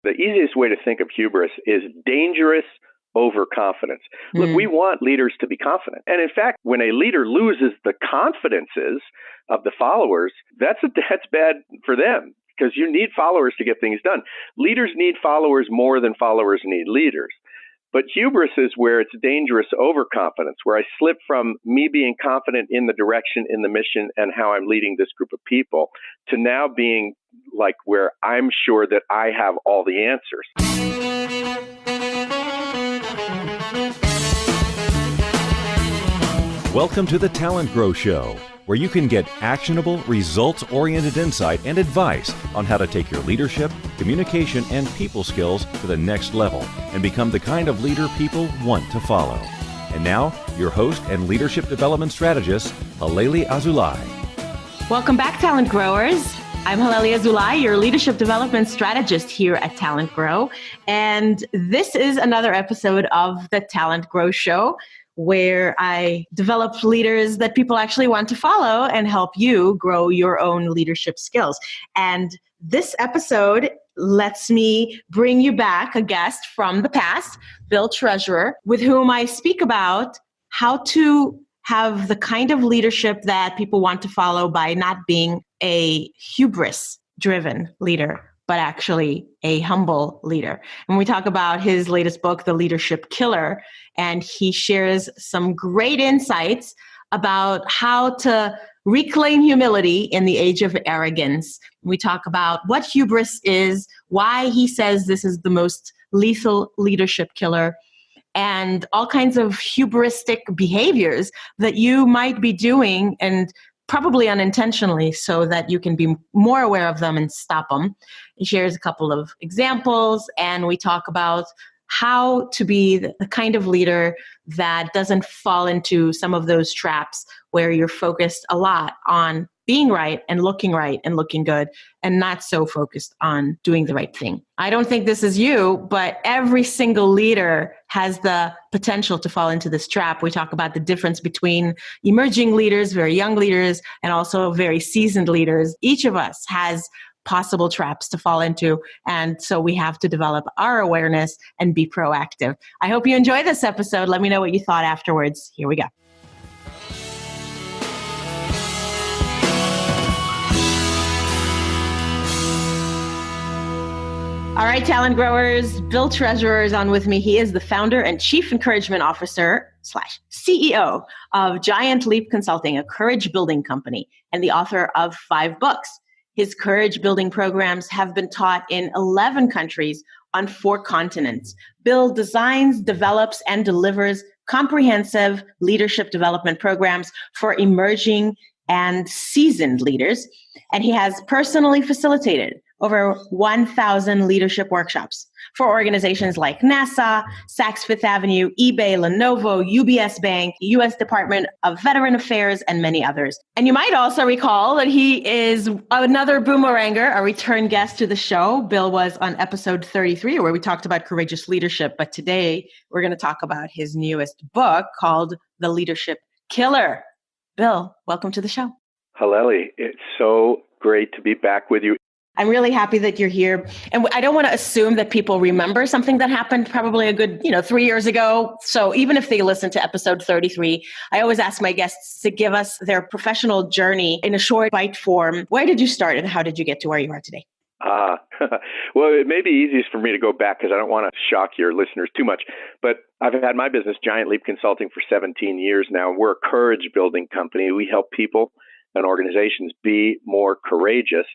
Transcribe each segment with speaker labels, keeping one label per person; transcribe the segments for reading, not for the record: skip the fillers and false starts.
Speaker 1: The easiest way to think of hubris is dangerous overconfidence. Look, we want leaders to be confident. And in fact, when a leader loses the confidences of the followers, that's bad for them because you need followers to get things done. Leaders need followers more than followers need leaders. But hubris is where it's dangerous overconfidence, where I slip from me being confident in the direction, in the mission, and how I'm leading this group of people to now being like where I'm sure that I have all the answers.
Speaker 2: Welcome to the TalentGrow Show, where you can get actionable, results-oriented insight and advice on how to take your leadership, communication, and people skills to the next level and become the kind of leader people want to follow. And now, your host and leadership development strategist, Halelly Azulay.
Speaker 3: Welcome back, Talent Growers. I'm Halelly Azulay, your leadership development strategist here at TalentGrow. And this is another episode of the TalentGrow Show, where I develop leaders that people actually want to follow and help you grow your own leadership skills. And this episode lets me bring you back a guest from the past, Bill Treasurer, with whom I speak about how to have the kind of leadership that people want to follow by not being a hubris-driven leader, but actually a humble leader. And we talk about his latest book, The Leadership Killer, and he shares some great insights about how to reclaim humility in the age of arrogance. We talk about what hubris is, why he says this is the most lethal leadership killer, and all kinds of hubristic behaviors that you might be doing, and probably unintentionally, so that you can be more aware of them and stop them. He shares a couple of examples, and we talk about how to be the kind of leader that doesn't fall into some of those traps where you're focused a lot on being right and looking good, and not so focused on doing the right thing. I don't think this is you, but every single leader has the potential to fall into this trap. We talk about the difference between emerging leaders, very young leaders, and also very seasoned leaders. Each of us has possible traps to fall into, and so we have to develop our awareness and be proactive. I hope you enjoy this episode. Let me know what you thought afterwards. Here we go. All right, Talent Growers, Bill Treasurer is on with me. He is the founder and chief encouragement officer / CEO of Giant Leap Consulting, a courage building company, and the author of 5 books. His courage building programs have been taught in 11 countries on 4 continents. Bill designs, develops, and delivers comprehensive leadership development programs for emerging and seasoned leaders. And he has personally facilitated over 1,000 leadership workshops for organizations like NASA, Saks Fifth Avenue, eBay, Lenovo, UBS Bank, U.S. Department of Veteran Affairs, and many others. And you might also recall that he is another boomeranger, a return guest to the show. Bill was on episode 33, where we talked about courageous leadership. But today, we're going to talk about his newest book called The Leadership Killer. Bill, welcome to the show.
Speaker 1: Halelly, it's so great to be back with you.
Speaker 3: I'm really happy that you're here. And I don't want to assume that people remember something that happened probably a good, 3 years ago. So even if they listen to episode 33, I always ask my guests to give us their professional journey in a short bite form. Where did you start and how did you get to where you are today?
Speaker 1: Well, it may be easiest for me to go back because I don't want to shock your listeners too much. But I've had my business, Giant Leap Consulting, for 17 years now. We're a courage building company. We help people and organizations be more courageous.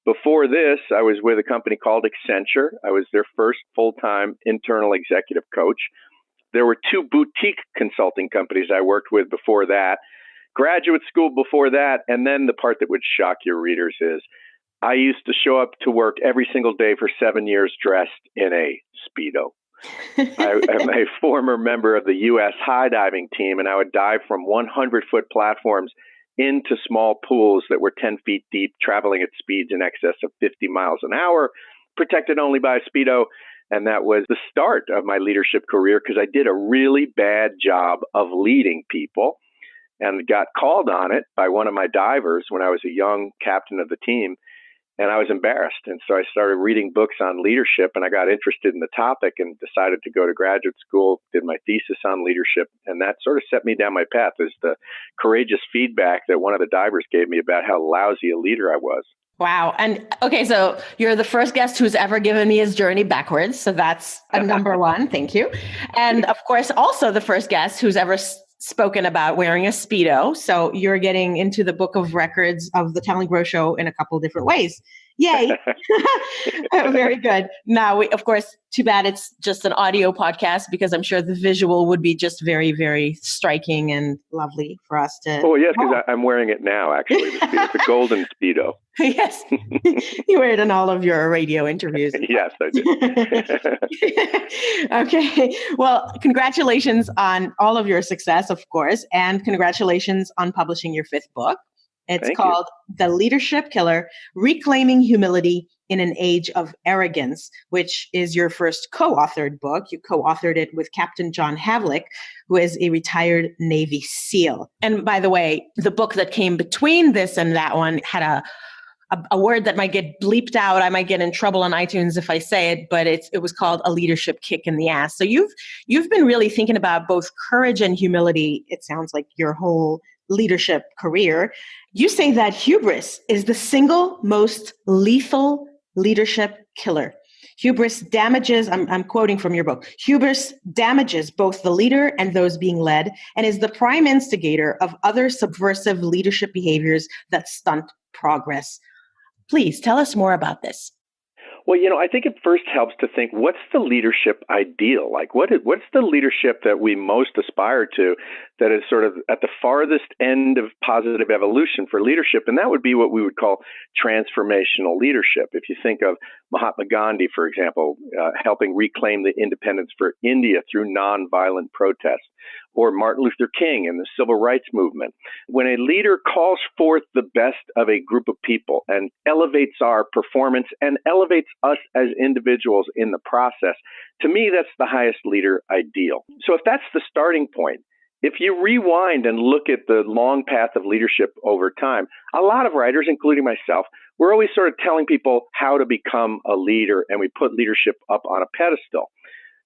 Speaker 1: Before this, I was with a company called Accenture. I was their first full-time internal executive coach. There were 2 boutique consulting companies I worked with before that, graduate school before that, and then the part that would shock your readers is I used to show up to work every single day for 7 years dressed in a Speedo. I am a former member of the U.S. high diving team, and I would dive from 100-foot platforms into small pools that were 10 feet deep, traveling at speeds in excess of 50 miles an hour, protected only by a Speedo. And that was the start of my leadership career because I did a really bad job of leading people and got called on it by one of my divers when I was a young captain of the team. And I was embarrassed. And so I started reading books on leadership, and I got interested in the topic and decided to go to graduate school, did my thesis on leadership. And that sort of set me down my path as the courageous feedback that one of the divers gave me about how lousy a leader I was.
Speaker 3: Wow. And okay, so you're the first guest who's ever given me his journey backwards. So that's a number one. Thank you. And of course, also the first guest who's ever spoken about wearing a Speedo. So you're getting into the book of records of the TalentGrow show in a couple different ways. Yay. Very good. Now, of course, too bad it's just an audio podcast, because I'm sure the visual would be just very, very striking and lovely for us to.
Speaker 1: Oh, yes, because I'm wearing it now, actually. The Speedo. It's a golden Speedo.
Speaker 3: Yes. You wear it in all of your radio interviews.
Speaker 1: Yes, I
Speaker 3: did. Okay. Well, congratulations on all of your success, of course, and congratulations on publishing your 5th book. It's called The Leadership Killer, Reclaiming Humility in an Age of Arrogance, which is your first co-authored book. You co-authored it with Captain John Havlick, who is a retired Navy SEAL. And by the way, the book that came between this and that one had a word that might get bleeped out. I might get in trouble on iTunes if I say it, but it was called A Leadership Kick in the Ass. So you've been really thinking about both courage and humility, it sounds like, your whole leadership career. You say that hubris is the single most lethal leadership killer. Hubris damages, I'm quoting from your book, hubris damages both the leader and those being led, and is the prime instigator of other subversive leadership behaviors that stunt progress. Please tell us more about this.
Speaker 1: Well, I think it first helps to think, what's the leadership ideal? Like, what's the leadership that we most aspire to that is sort of at the farthest end of positive evolution for leadership? And that would be what we would call transformational leadership. If you think of Mahatma Gandhi, for example, helping reclaim the independence for India through nonviolent protest, or Martin Luther King and the civil rights movement. When a leader calls forth the best of a group of people and elevates our performance and elevates us as individuals in the process, to me, that's the highest leader ideal. So if that's the starting point, if you rewind and look at the long path of leadership over time, a lot of writers, including myself, we're always sort of telling people how to become a leader, and we put leadership up on a pedestal.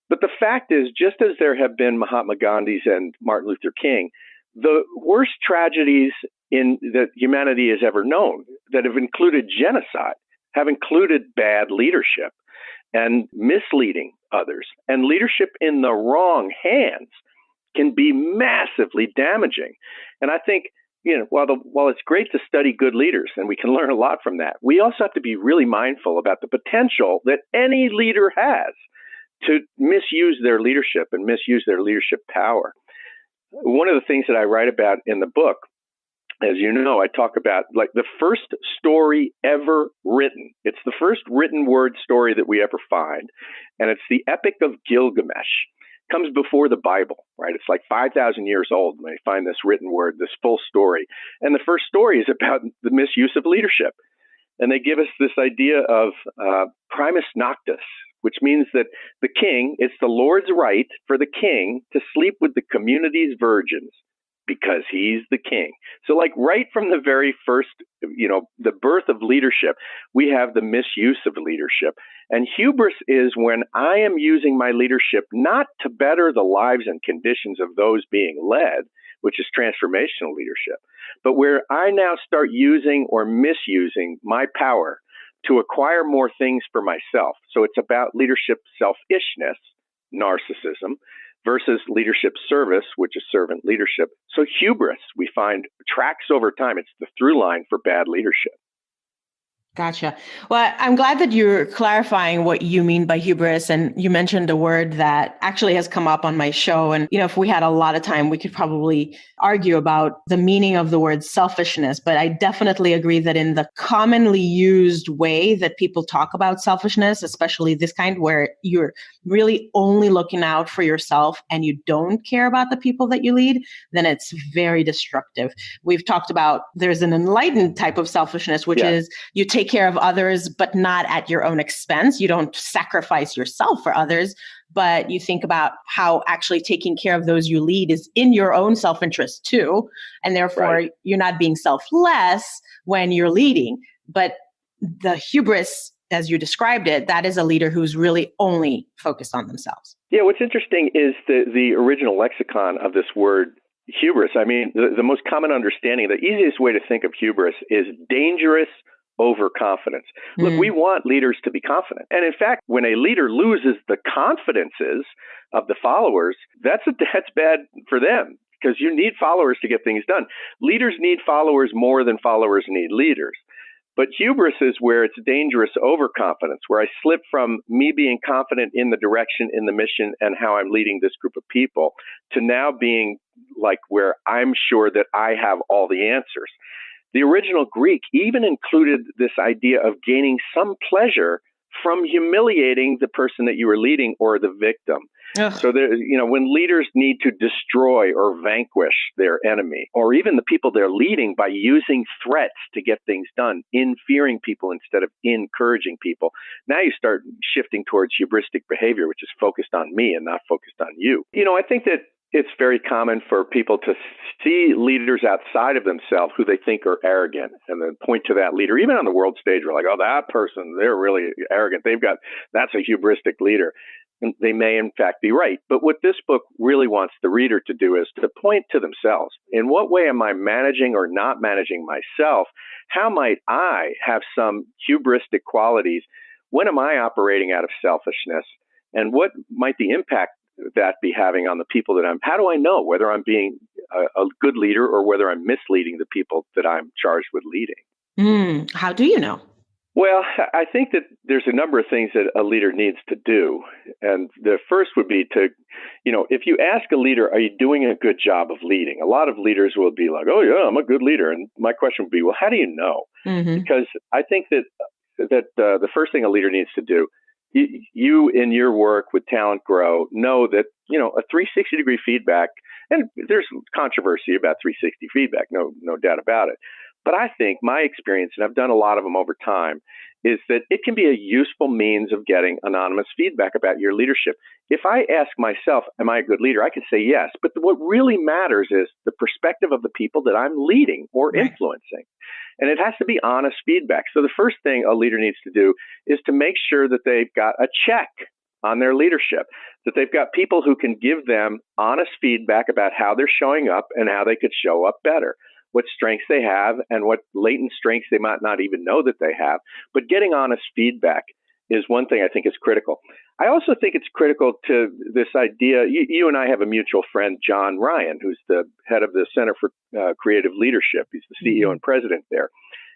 Speaker 1: But the fact is, just as there have been Mahatma Gandhis and Martin Luther King, the worst tragedies that humanity has ever known that have included genocide have included bad leadership and misleading others. And leadership in the wrong hands can be massively damaging. And I think, while it's great to study good leaders, and we can learn a lot from that, we also have to be really mindful about the potential that any leader has to misuse their leadership and misuse their leadership power. One of the things that I write about in the book, as you know, I talk about like the first story ever written. It's the first written word story that we ever find. And it's the Epic of Gilgamesh. It comes before the Bible, right? It's like 5,000 years old when they find this written word, this full story. And the first story is about the misuse of leadership. And they give us this idea of primus noctus, which means that the king, it's the Lord's right for the king to sleep with the community's virgins because he's the king. So like right from the very first, the birth of leadership, we have the misuse of leadership. And hubris is when I am using my leadership not to better the lives and conditions of those being led, which is transformational leadership, but where I now start using or misusing my power to acquire more things for myself. So it's about leadership selfishness, narcissism, versus leadership service, which is servant leadership. So hubris, we find, tracks over time. It's the through line for bad leadership.
Speaker 3: Gotcha. Well, I'm glad that you're clarifying what you mean by hubris. And you mentioned a word that actually has come up on my show. And, if we had a lot of time, we could probably argue about the meaning of the word selfishness. But I definitely agree that in the commonly used way that people talk about selfishness, especially this kind where you're really only looking out for yourself and you don't care about the people that you lead, then it's very destructive. We've talked about there's an enlightened type of selfishness, which is you take care of others, but not at your own expense. You don't sacrifice yourself for others, but you think about how actually taking care of those you lead is in your own self-interest too. And therefore, you're not being selfless when you're leading. But the hubris, as you described it, that is a leader who's really only focused on themselves.
Speaker 1: Yeah, what's interesting is the original lexicon of this word hubris. I mean, the most common understanding, the easiest way to think of hubris is dangerous overconfidence. Look, we want leaders to be confident. And in fact, when a leader loses the confidences of the followers, that's bad for them, because you need followers to get things done. Leaders need followers more than followers need leaders. But hubris is where it's dangerous overconfidence, where I slip from me being confident in the direction, in the mission, and how I'm leading this group of people to now being like where I'm sure that I have all the answers. The original Greek even included this idea of gaining some pleasure from humiliating the person that you were leading or the victim. Ugh. So there, when leaders need to destroy or vanquish their enemy, or even the people they're leading by using threats to get things done, in fearing people instead of encouraging people, now you start shifting towards hubristic behavior, which is focused on me and not focused on you. I think that it's very common for people to see leaders outside of themselves who they think are arrogant and then point to that leader. Even on the world stage, we're like, oh, that person, they're really arrogant. That's a hubristic leader. And they may, in fact, be right. But what this book really wants the reader to do is to point to themselves. In what way am I managing or not managing myself? How might I have some hubristic qualities? When am I operating out of selfishness? And what might the impact that be having on the people that how do I know whether I'm being a good leader or whether I'm misleading the people that I'm charged with leading?
Speaker 3: How do you know?
Speaker 1: Well, I think that there's a number of things that a leader needs to do. And the first would be to, if you ask a leader, are you doing a good job of leading? A lot of leaders will be like, oh, yeah, I'm a good leader. And my question would be, well, how do you know? Mm-hmm. Because I think that the first thing a leader needs to do, you in your work with TalentGrow know that, a 360-degree feedback, and there's controversy about 360 feedback, no doubt about it. But I think my experience, and I've done a lot of them over time, is that it can be a useful means of getting anonymous feedback about your leadership. If I ask myself, am I a good leader? I can say yes. But what really matters is the perspective of the people that I'm leading or influencing. And it has to be honest feedback. So the first thing a leader needs to do is to make sure that they've got a check on their leadership, that they've got people who can give them honest feedback about how they're showing up and how they could show up better, what strengths they have and what latent strengths they might not even know that they have. But getting honest feedback is one thing I think is critical. I also think it's critical to this idea. You and I have a mutual friend, John Ryan, who's the head of the Center for Creative Leadership. He's the CEO and president there.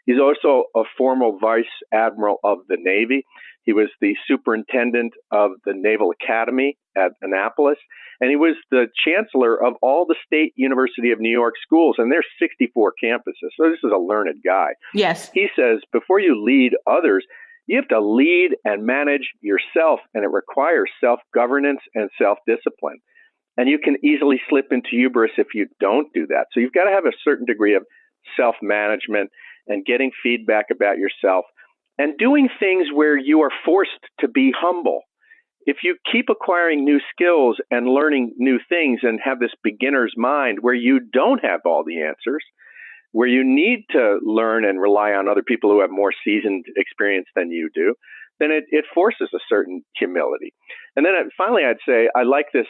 Speaker 1: He's also a former vice admiral of the Navy. He was the superintendent of the Naval Academy at Annapolis, and he was the chancellor of all the State University of New York schools, and there's 64 campuses. So this is a learned guy.
Speaker 3: Yes.
Speaker 1: He says, before you lead others, you have to lead and manage yourself, and it requires self-governance and self-discipline. And you can easily slip into hubris if you don't do that. So you've got to have a certain degree of self-management and getting feedback about yourself and doing things where you are forced to be humble. If you keep acquiring new skills and learning new things and have this beginner's mind where you don't have all the answers, where you need to learn and rely on other people who have more seasoned experience than you do, then it forces a certain humility. And then finally, I'd say I like this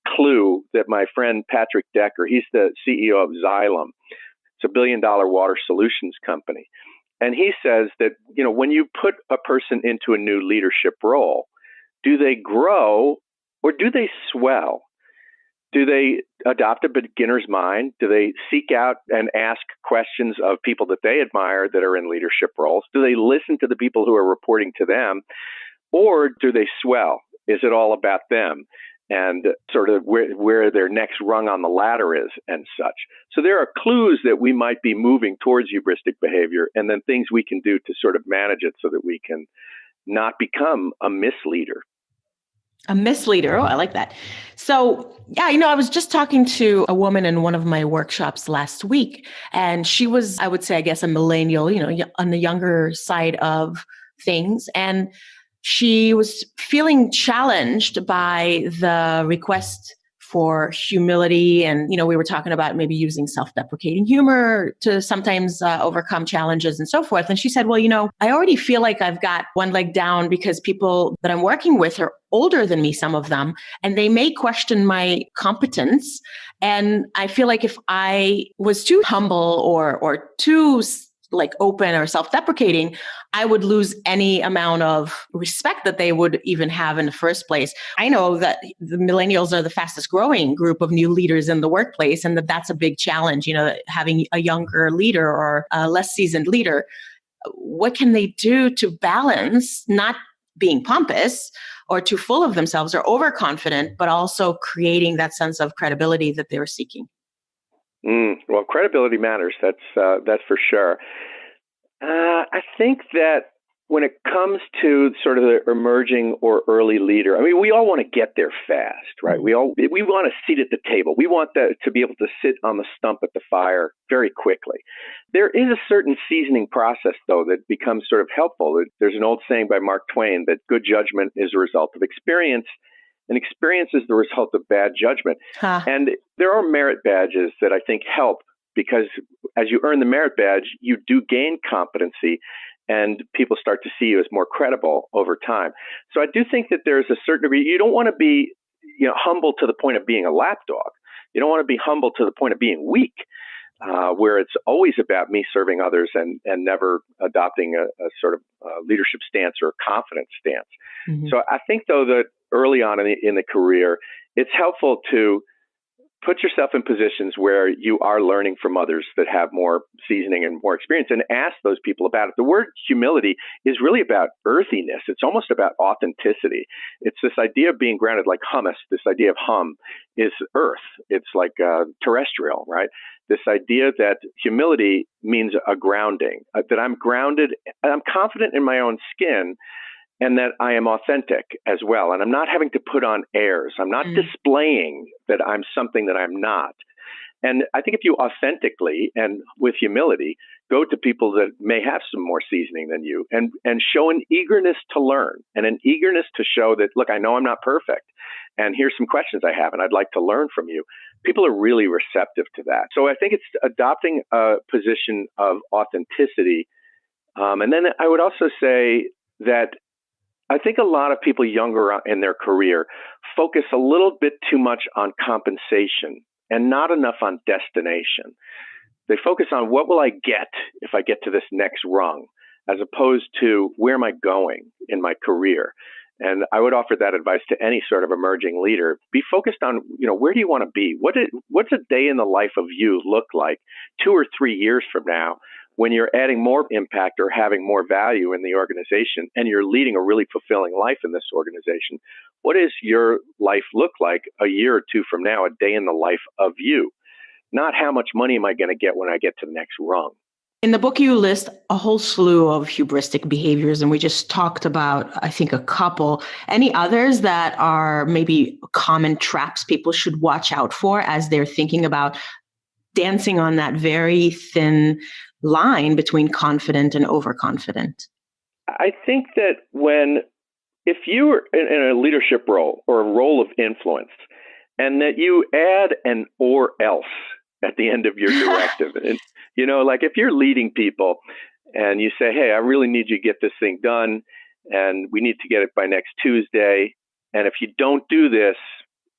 Speaker 1: clue that my friend Patrick Decker, he's the CEO of Xylem. It's a $1 billion water solutions company. And he says that, when you put a person into a new leadership role, do they grow or do they swell? Do they adopt a beginner's mind? Do they seek out and ask questions of people that they admire that are in leadership roles? Do they listen to the people who are reporting to them? Or do they swell? Is it all about them and sort of where their next rung on the ladder is and such? So there are clues that we might be moving towards hubristic behavior, and then things we can do to sort of manage it so that we can not become a misleader.
Speaker 3: A misleader. Oh, I like that. So, yeah, I was just talking to a woman in one of my workshops last week, and she was, I would say, I guess, a millennial, on the younger side of things. And she was feeling challenged by the request for humility. And, we were talking about maybe using self-deprecating humor to sometimes overcome challenges and so forth. And she said, well, I already feel like I've got one leg down because people that I'm working with are older than me, some of them, and they may question my competence. And I feel like if I was too humble or too open or self-deprecating, I would lose any amount of respect that they would even have in the first place. I know that the millennials are the fastest growing group of new leaders in the workplace, and that's a big challenge, having a younger leader or a less seasoned leader. What can they do to balance not being pompous or too full of themselves or overconfident, but also creating that sense of credibility that they're seeking?
Speaker 1: Well, credibility matters. That's for sure. I think that when it comes to sort of the emerging or early leader, we all want to get there fast, right? We want a seat at the table. We want to be able to sit on the stump at the fire very quickly. There is a certain seasoning process, though, that becomes sort of helpful. There's an old saying by Mark Twain that good judgment is a result of experience, and experience is the result of bad judgment. And there are merit badges that I think help, because as you earn the merit badge, you do gain competency and people start to see you as more credible over time. So I do think that there's a certain degree, you don't want to be humble to the point of being a lapdog. You don't want to be humble to the point of being weak, where it's always about me serving others and never adopting a sort of leadership stance or confidence stance. Mm-hmm. So I think, though, that early on in the career, it's helpful to put yourself in positions where you are learning from others that have more seasoning and more experience, and ask those people about it. The word humility is really about earthiness. It's almost about authenticity. It's this idea of being grounded, like hummus. This idea of hum is earth. It's like terrestrial, right? This idea that humility means a grounding, that I'm grounded, I'm confident in my own skin, and that I am authentic as well. And I'm not having to put on airs. I'm not displaying that I'm something that I'm not. And I think if you authentically and with humility go to people that may have some more seasoning than you and show an eagerness to learn and an eagerness to show that, look, I know I'm not perfect, and here's some questions I have and I'd like to learn from you, people are really receptive to that. So I think it's adopting a position of authenticity. And then I would also say that I think a lot of people younger in their career focus a little bit too much on compensation and not enough on destination. They focus on what will I get if I get to this next rung, as opposed to where am I going in my career. And I would offer that advice to any sort of emerging leader. Be focused on, where do you want to be? What's a day in the life of you look like 2 or 3 years from now, when you're adding more impact or having more value in the organization and you're leading a really fulfilling life in this organization? What does your life look like a year or two from now, a day in the life of you? Not how much money am I going to get when I get to the next rung.
Speaker 3: In the book, you list a whole slew of hubristic behaviors, and we just talked about, I think, a couple. Any others that are maybe common traps people should watch out for as they're thinking about dancing on that very thin line between confident and overconfident?
Speaker 1: I think that if you are in a leadership role or a role of influence, and that you add an or else at the end of your directive, and like if you're leading people and you say, hey, I really need you to get this thing done, and we need to get it by next Tuesday, and if you don't do this,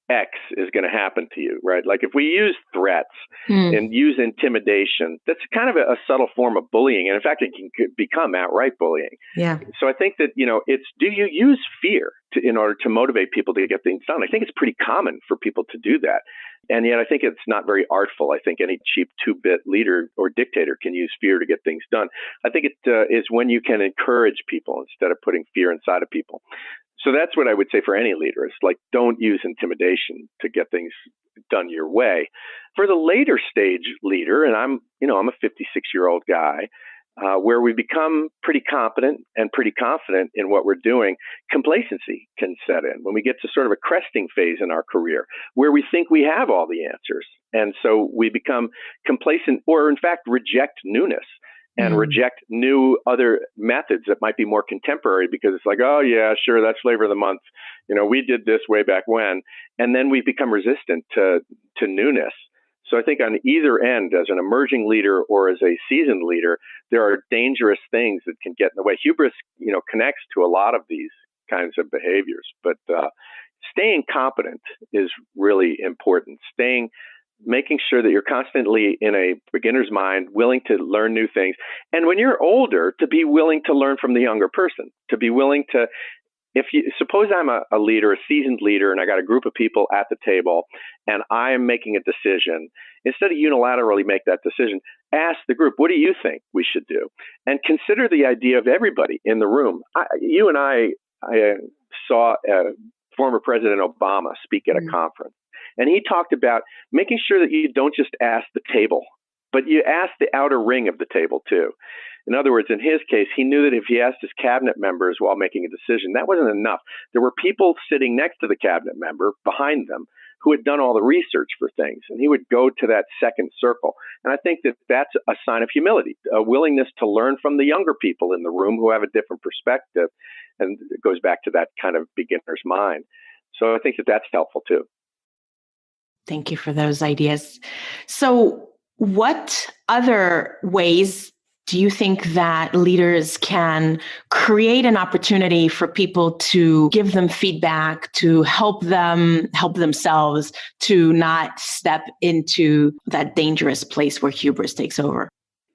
Speaker 1: X is going to happen to you, right? Like if we use threats and use intimidation, that's kind of a subtle form of bullying. And in fact, it can become outright bullying. Yeah. So I think that, it's, do you use fear in order to motivate people to get things done? I think it's pretty common for people to do that. And yet I think it's not very artful. I think any cheap 2-bit leader or dictator can use fear to get things done. I think it is when you can encourage people instead of putting fear inside of people. So that's what I would say for any leader, is like, don't use intimidation to get things done your way. For the later stage leader, and I'm a 56-year-old guy, where we become pretty competent and pretty confident in what we're doing, complacency can set in when we get to sort of a cresting phase in our career where we think we have all the answers. And so we become complacent, or in fact reject newness. and reject new other methods that might be more contemporary because it's like, oh yeah, sure, that's flavor of the month. We did this way back when, and then we become resistant to newness. So I think on either end, as an emerging leader or as a seasoned leader, there are dangerous things that can get in the way. Hubris, connects to a lot of these kinds of behaviors, but staying competent is really important. Making sure that you're constantly in a beginner's mind, willing to learn new things. And when you're older, to be willing to learn from the younger person, to be willing to, suppose I'm a leader, a seasoned leader, and I got a group of people at the table and I am making a decision, instead of unilaterally make that decision, ask the group, what do you think we should do? And consider the idea of everybody in the room. You and I saw former President Obama speak at a conference. And he talked about making sure that you don't just ask the table, but you ask the outer ring of the table too. In other words, in his case, he knew that if he asked his cabinet members while making a decision, that wasn't enough. There were people sitting next to the cabinet member behind them who had done all the research for things. And he would go to that second circle. And I think that that's a sign of humility, a willingness to learn from the younger people in the room who have a different perspective. And it goes back to that kind of beginner's mind. So I think that that's helpful too.
Speaker 3: Thank you for those ideas. So what other ways do you think that leaders can create an opportunity for people to give them feedback, to help themselves to not step into that dangerous place where hubris takes over?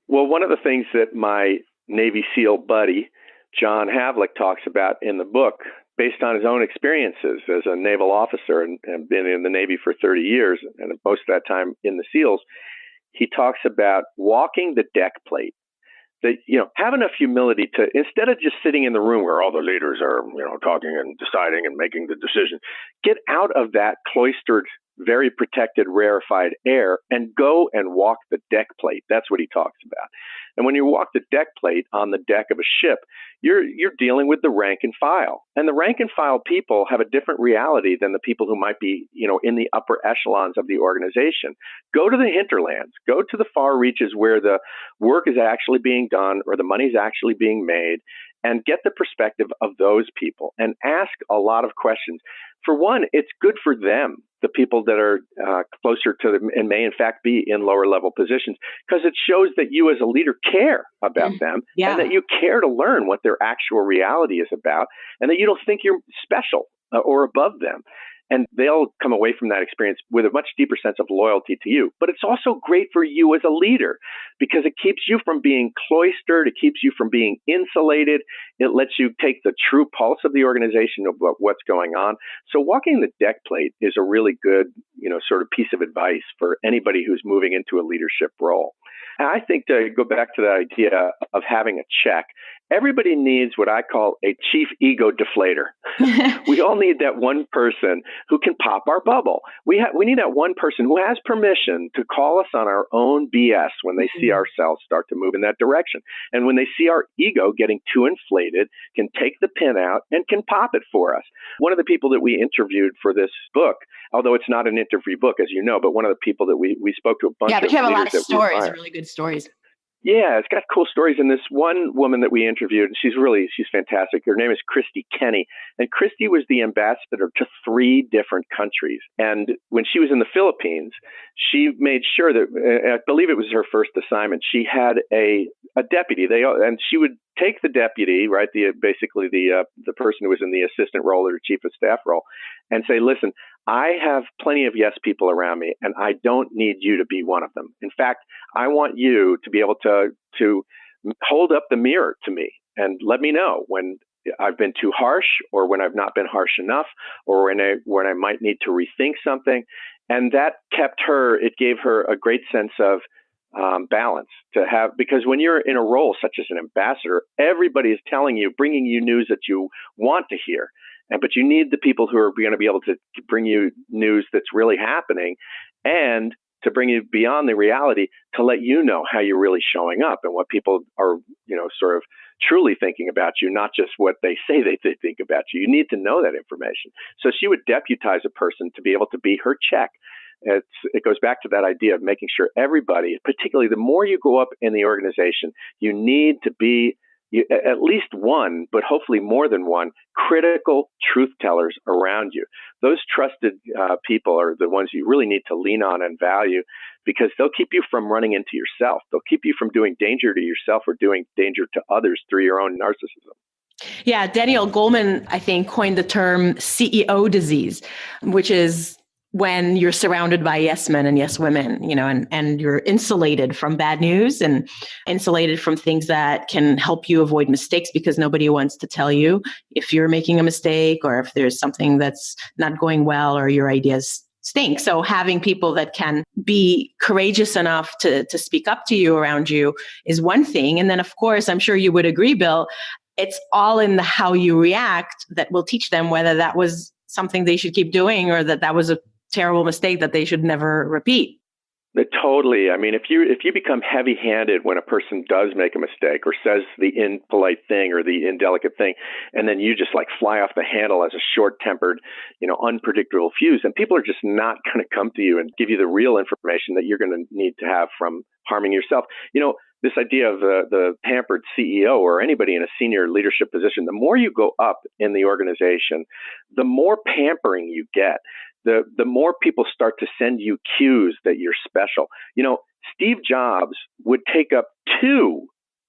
Speaker 1: Well, one of the things that my Navy SEAL buddy, John Havlick, talks about in the book, based on his own experiences as a naval officer and been in the Navy for 30 years, and most of that time in the SEALs, he talks about walking the deck plate. That, have enough humility to, instead of just sitting in the room where all the leaders are, talking and deciding and making the decision, get out of that cloistered, very protected, rarefied air and go and walk the deck plate. That's what he talks about. And when you walk the deck plate on the deck of a ship, you're dealing with the rank and file. And the rank and file people have a different reality than the people who might be, in the upper echelons of the organization. Go to the hinterlands, go to the far reaches where the work is actually being done or the money is actually being made, and get the perspective of those people and ask a lot of questions. For one, it's good for them, the people that are closer to them and may in fact be in lower level positions, because it shows that you as a leader care about them and that you care to learn what their actual reality is about and that you don't think you're special or above them. And they'll come away from that experience with a much deeper sense of loyalty to you. But it's also great for you as a leader because it keeps you from being cloistered. It keeps you from being insulated. It lets you take the true pulse of the organization of what's going on. So walking the deck plate is a really good, sort of piece of advice for anybody who's moving into a leadership role. And I think to go back to the idea of having a check, everybody needs what I call a chief ego deflator. We all need that one person who can pop our bubble. We need that one person who has permission to call us on our own BS when they see ourselves start to move in that direction. And when they see our ego getting too inflated, can take the pin out and can pop it for us. One of the people that we interviewed for this book, although it's not an interview book, as you know, but one of the people that we spoke to a bunch of leaders.
Speaker 3: Yeah, but you have a lot of stories, really good stories.
Speaker 1: Yeah, it's got cool stories. And this one woman that we interviewed, she's fantastic. Her name is Christy Kenny. And Christy was the ambassador to 3 different countries. And when she was in the Philippines, she made sure that, I believe it was her first assignment, she had a deputy. And she would take the deputy, right, the person who was in the assistant role or chief of staff role, and say, listen, I have plenty of yes people around me, and I don't need you to be one of them. In fact, I want you to be able to hold up the mirror to me and let me know when I've been too harsh or when I've not been harsh enough or when I might need to rethink something. And that it gave her a great sense of balance to have, because when you're in a role such as an ambassador, everybody is telling you, bringing you news that you want to hear. But you need the people who are going to be able to bring you news that's really happening and to bring you beyond the reality to let you know how you're really showing up and what people are, sort of truly thinking about you, not just what they say they think about you. You need to know that information. So she would deputize a person to be able to be her check, It goes back to that idea of making sure everybody, particularly the more you go up in the organization, you need to be at least one, but hopefully more than one, critical truth tellers around you. Those trusted people are the ones you really need to lean on and value, because they'll keep you from running into yourself. They'll keep you from doing danger to yourself or doing danger to others through your own narcissism.
Speaker 3: Yeah, Daniel Goleman, I think, coined the term CEO disease, which is when you're surrounded by yes men and yes women, and you're insulated from bad news and insulated from things that can help you avoid mistakes, because nobody wants to tell you if you're making a mistake or if there's something that's not going well or your ideas stink. So having people that can be courageous enough to speak up to you around you is one thing. And then, of course, I'm sure you would agree, Bill, it's all in the how you react that will teach them whether that was something they should keep doing or that was a terrible mistake that they should never repeat.
Speaker 1: Totally. I mean, if you become heavy-handed when a person does make a mistake or says the impolite thing or the indelicate thing, and then you just like fly off the handle as a short-tempered, unpredictable fuse, and people are just not going to come to you and give you the real information that you're going to need to have from harming yourself. This idea of the pampered CEO or anybody in a senior leadership position, the more you go up in the organization, the more pampering you get. The more people start to send you cues that you're special. Steve Jobs would take up 2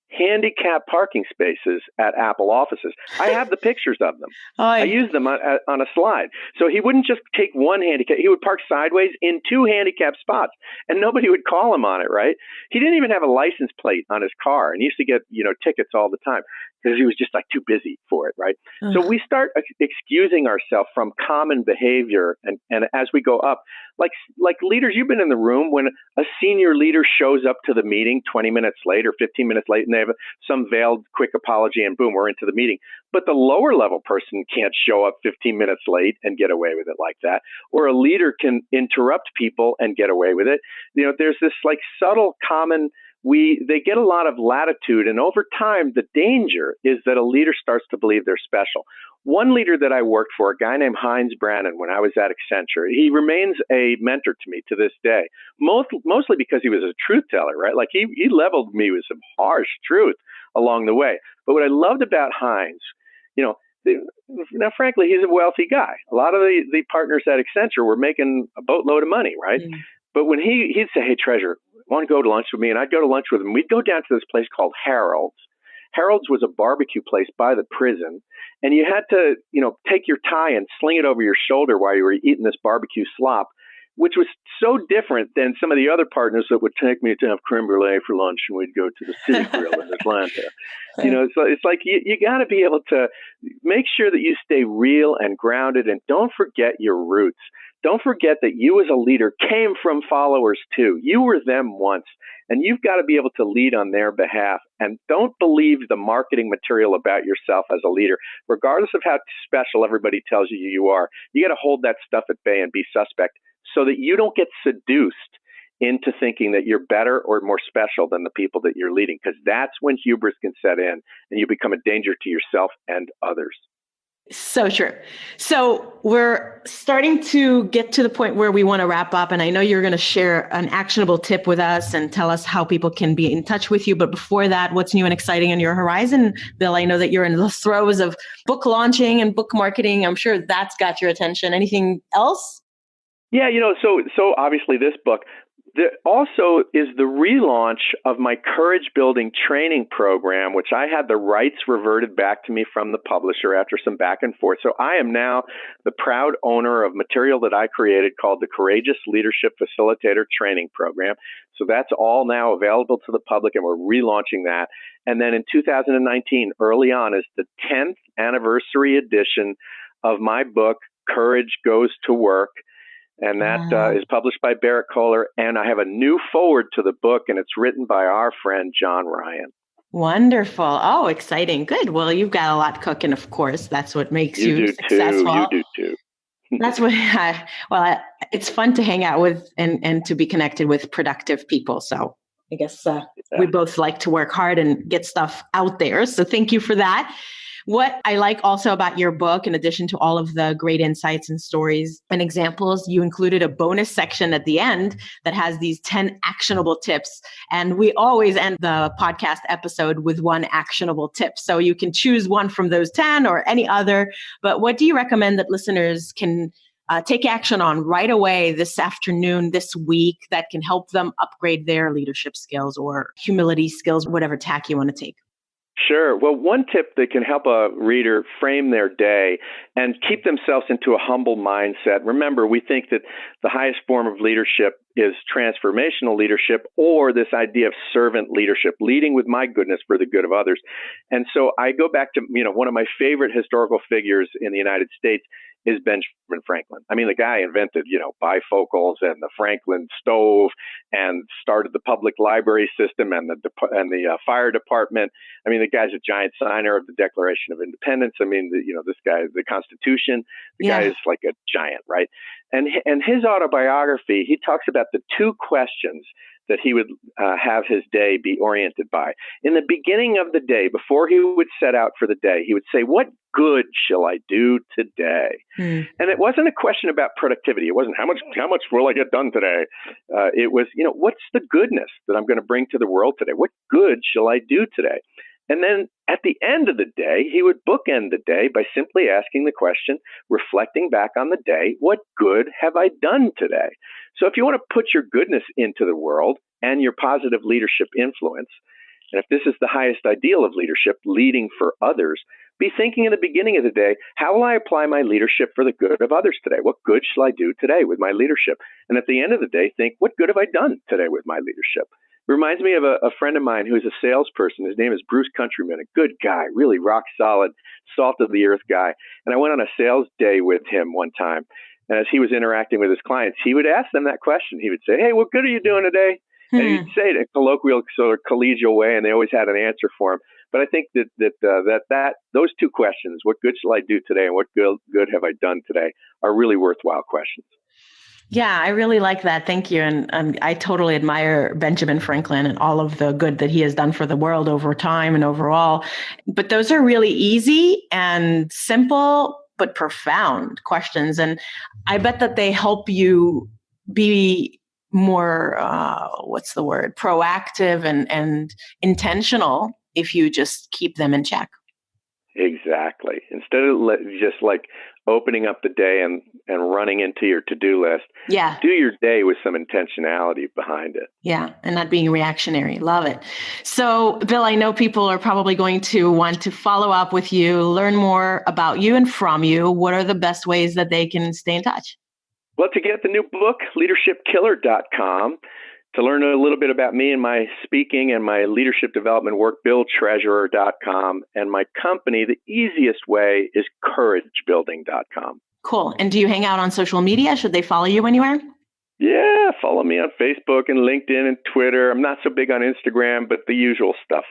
Speaker 1: handicapped parking spaces at Apple offices. I have the pictures of them. I use them on a slide. So he wouldn't just take one handicap. He would park sideways in 2 handicapped spots, and nobody would call him on it, right? He didn't even have a license plate on his car, and he used to get, tickets all the time because he was just like too busy for it, right? So we start excusing ourselves from common behavior, and as we go up, like leaders, you've been in the room when a senior leader shows up to the meeting 20 minutes late or 15 minutes late, and they have some veiled quick apology, and boom, we're into the meeting. But the lower level person can't show up 15 minutes late and get away with it like that. Or a leader can interrupt people and get away with it. There's this like subtle common, they get a lot of latitude, and over time, the danger is that a leader starts to believe they're special. One leader that I worked for, a guy named Heinz Brannon, when I was at Accenture, he remains a mentor to me to this day, mostly because he was a truth teller, right? Like he leveled me with some harsh truth along the way. But what I loved about Heinz, now frankly, he's a wealthy guy. A lot of the partners at Accenture were making a boatload of money, right? Mm. But when he'd say, "Hey, Treasurer, want to go to lunch with me?" And I'd go to lunch with him. We'd go down to this place called Harold's. Harold's was a barbecue place by the prison, and you had to, take your tie and sling it over your shoulder while you were eating this barbecue slop, which was so different than some of the other partners that would take me to have creme brulee for lunch, and we'd go to the City Grill in Atlanta. So it's like you got to be able to make sure that you stay real and grounded, and don't forget your roots. Don't forget that you as a leader came from followers too. You were them once, and you've got to be able to lead on their behalf. And don't believe the marketing material about yourself as a leader. Regardless of how special everybody tells you are, you got to hold that stuff at bay and be suspect so that you don't get seduced into thinking that you're better or more special than the people that you're leading, because that's when hubris can set in and you become a danger to yourself and others.
Speaker 3: So true. So we're starting to get to the point where we want to wrap up. And I know you're going to share an actionable tip with us and tell us how people can be in touch with you. But before that, what's new and exciting on your horizon? Bill, I know that you're in the throes of book launching and book marketing. I'm sure that's got your attention. Anything else?
Speaker 1: Yeah, so obviously this book. There also is the relaunch of my courage building training program, which I had the rights reverted back to me from the publisher after some back and forth. So I am now the proud owner of material that I created called the Courageous Leadership Facilitator Training Program. So that's all now available to the public, and we're relaunching that. And then in 2019, early on, is the 10th anniversary edition of my book, Courage Goes to Work. And that is published by Barrett Kohler. And I have a new foreword to the book, and it's written by our friend, John Ryan.
Speaker 3: Wonderful. Oh, exciting. Good. Well, you've got a lot cooking, of course. That's what makes you successful.
Speaker 1: You do too.
Speaker 3: That's what it's fun to hang out with and to be connected with productive people. So I guess we both like to work hard and get stuff out there. So thank you for that. What I like also about your book, in addition to all of the great insights and stories and examples, you included a bonus section at the end that has these 10 actionable tips. And we always end the podcast episode with one actionable tip. So you can choose one from those 10 or any other. But what do you recommend that listeners can take action on right away this afternoon, this week, that can help them upgrade their leadership skills or humility skills, whatever tack you want to take?
Speaker 1: Sure. Well, one tip that can help a reader frame their day and keep themselves into a humble mindset. Remember, we think that the highest form of leadership is transformational leadership, or this idea of servant leadership, leading with my goodness for the good of others. And so I go back to, one of my favorite historical figures in the United States is Benjamin Franklin. I mean, the guy invented, bifocals and the Franklin stove and started the public library system and the fire department. I mean, the guy's a giant signer of the Declaration of Independence. I mean, this guy, the Constitution, the guy is like a giant, right? And his autobiography, he talks about the two questions that he would have his day be oriented by. In the beginning of the day, before he would set out for the day, he would say, what good shall I do today? And it wasn't a question about productivity. It wasn't how much will I get done today? It was, what's the goodness that I'm going to bring to the world today? What good shall I do today? And then at the end of the day, he would bookend the day by simply asking the question, reflecting back on the day, what good have I done today? So if you want to put your goodness into the world and your positive leadership influence, and if this is the highest ideal of leadership, leading for others, be thinking in the beginning of the day, how will I apply my leadership for the good of others today? What good shall I do today with my leadership? And at the end of the day, think, what good have I done today with my leadership? Reminds me of a friend of mine who's a salesperson. His name is Bruce Countryman, a good guy, really rock solid, salt of the earth guy. And I went on a sales day with him one time. And as he was interacting with his clients, he would ask them that question. He would say, hey, what good are you doing today? And he'd say it in a colloquial, sort of collegial way, and they always had an answer for him. But I think that those two questions, what good shall I do today and what good have I done today, are really worthwhile questions.
Speaker 3: Yeah, I really like that. Thank you. And I totally admire Benjamin Franklin and all of the good that he has done for the world over time and overall. But those are really easy and simple, but profound questions. And I bet that they help you be more, proactive and intentional if you just keep them in check.
Speaker 1: Exactly. Instead of just like opening up the day and running into your to-do list, do your day with some intentionality behind it.
Speaker 3: Yeah, and not being reactionary. Love it. So, Bill, I know people are probably going to want to follow up with you, learn more about you and from you. What are the best ways that they can stay in touch?
Speaker 1: Well, to get the new book, leadershipkiller.com. To learn a little bit about me and my speaking and my leadership development work, BillTreasurer.com. And my company, the easiest way is CourageBuilding.com.
Speaker 3: Cool. And do you hang out on social media? Should they follow you anywhere?
Speaker 1: Yeah, follow me on Facebook and LinkedIn and Twitter. I'm not so big on Instagram, but the usual stuff.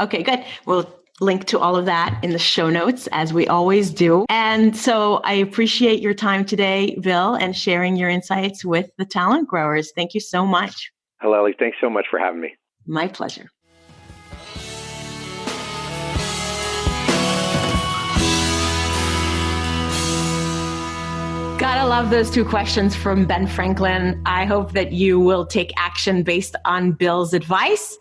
Speaker 3: Okay, good. We'll link to all of that in the show notes, as we always do. And so I appreciate your time today, Bill, and sharing your insights with the Talent Growers. Thank you so much.
Speaker 1: Halelly, thanks so much for having me.
Speaker 3: My pleasure. Gotta love those two questions from Ben Franklin. I hope that you will take action based on Bill's advice,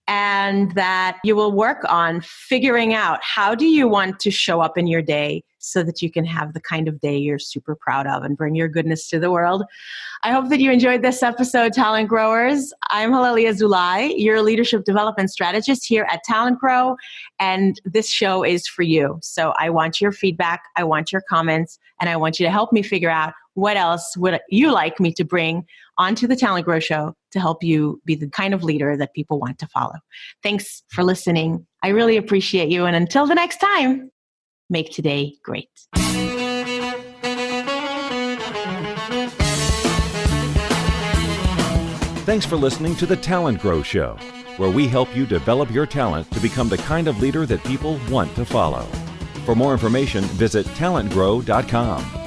Speaker 3: and that you will work on figuring out how do you want to show up in your day so that you can have the kind of day you're super proud of and bring your goodness to the world. I hope that you enjoyed this episode, Talent Growers. I'm Halelly Azulay, your leadership development strategist here at TalentGrow, and this show is for you. So I want your feedback, I want your comments, and I want you to help me figure out what else would you like me to bring onto the TalentGrow show to help you be the kind of leader that people want to follow. Thanks for listening. I really appreciate you. And until the next time, make today great.
Speaker 2: Thanks for listening to the TalentGrow Show, where we help you develop your talent to become the kind of leader that people want to follow. For more information, visit TalentGrow.com.